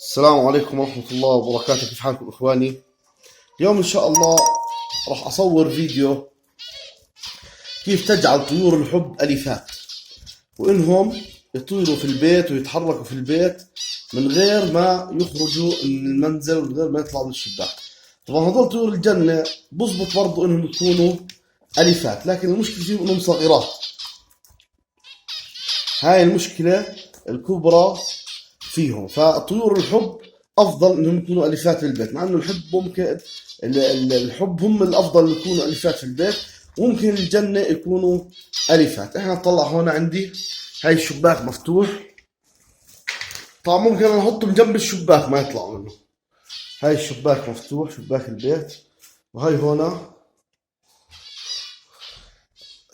السلام عليكم ورحمة الله وبركاته. كيف حالكم إخواني؟ اليوم إن شاء الله راح أصور فيديو كيف تجعل طيور الحب أليفات وإنهم يطيروا في البيت ويتحركوا في البيت من غير ما يخرجوا من المنزل ومن غير ما يطلعوا من الشباك. طبعا هذول طيور الجنة بزبط برضو إنهم يكونوا أليفات، لكن المشكلة فيهم إنهم صغيرات. هاي المشكلة الكبرى فيهم. فطيور الحب افضل انهم يكونوا اليفات في البيت، مع انه الحب ممكن الحب هم الافضل يكونوا اليفات في البيت، وممكن الجنة يكونوا اليفات. احنا نطلع هون عندي هاي الشباك مفتوح، طبعا ممكن انا احطهم جنب الشباك ما يطلعوا منه. هاي الشباك مفتوح، شباك البيت، وهاي هون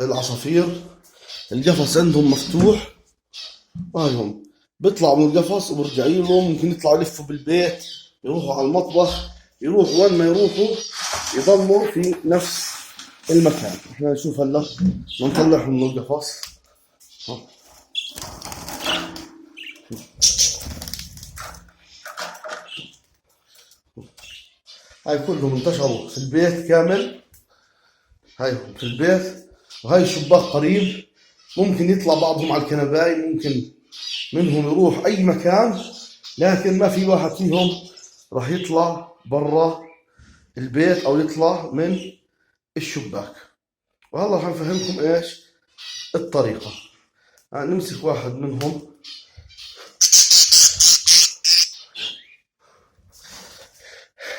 العصافير القفص عندهم مفتوح، وهاي هم بيطلعوا من القفص وبرجعين له. ممكن يطلعوا يلفوا بالبيت، يروحوا على المطبخ، يروحوا وين ما يروحوا يضلوا في نفس المكان. احنا نشوف هلا نطلعهم من القفص. هاي كلهم انتشروا في البيت كامل، هاي في البيت، وهاي الشباك قريب. ممكن يطلع بعضهم على الكنباي، ممكن منهم يروح اي مكان، لكن ما في واحد فيهم راح يطلع برا البيت او يطلع من الشباك. وهلا راح نفهمكم ايش الطريقة. يعني نمسك واحد منهم،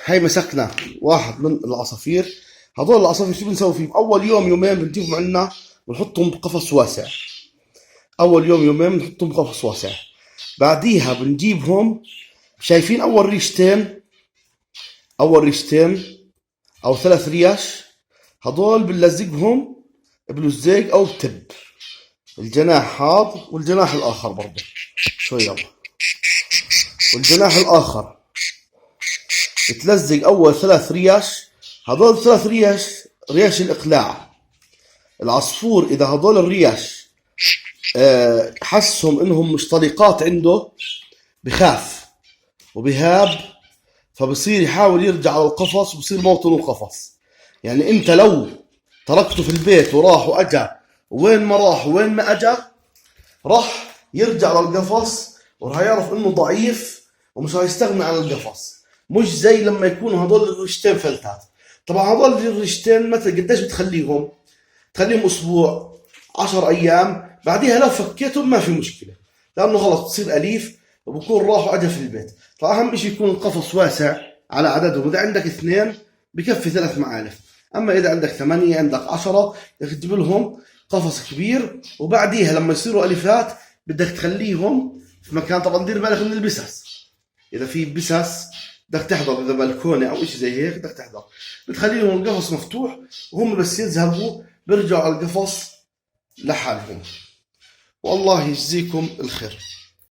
هاي مسكنا واحد من العصافير. هذول العصافير شو بنسوي فيهم؟ اول يوم يومين بنجيبهم عنا ونحطهم بقفص واسع. اول يوم يومين بنحطهم بقفص واسع، بعديها بنجيبهم، شايفين اول ريشتين او 3 ريش، هذول بنلزقهم بلزيق او بتب، الجناح هذا والجناح الاخر برضه شوي يلا، والجناح الاخر بتلزق اول 3 ريش. هذول 3 ريش الاقلاع. العصفور اذا هذول الريش حسهم انهم مش طليقات عنده بخاف وبهاب، فبصير يحاول يرجع على القفص وبصير موطنه القفص. يعني انت لو تركته في البيت وراح واجا، وين ما راح وين ما اجا راح يرجع للقفص، وراح يعرف انه ضعيف ومش هيستغنى عن القفص. مش زي لما يكونوا هذول الريشتين فلتات. طبعا هذول الريشتين مثلا قديش بتخليهم؟ تخليهم اسبوع، 10 ايام، بعديها لو فكيتهم ما في مشكله، لانه خلص بتصير اليف وبكون راح واجا في البيت. فاهم شيء يكون القفص واسع على عددهم. اذا عندك 2 بكفي 3 معالف، اما اذا عندك 8 عندك 10 بدك تجيب لهم قفص كبير. وبعديها لما يصيروا اليفات بدك تخليهم في مكان، طبعا دير بالك من البسس، اذا في بسس بدك تحضر، اذا بلكونه او شيء زي هيك بدك تحضر. بتخليهم القفص مفتوح، وهم بس يذهبوا بيرجعوا على القفص لحالهم. والله يجزيكم الخير.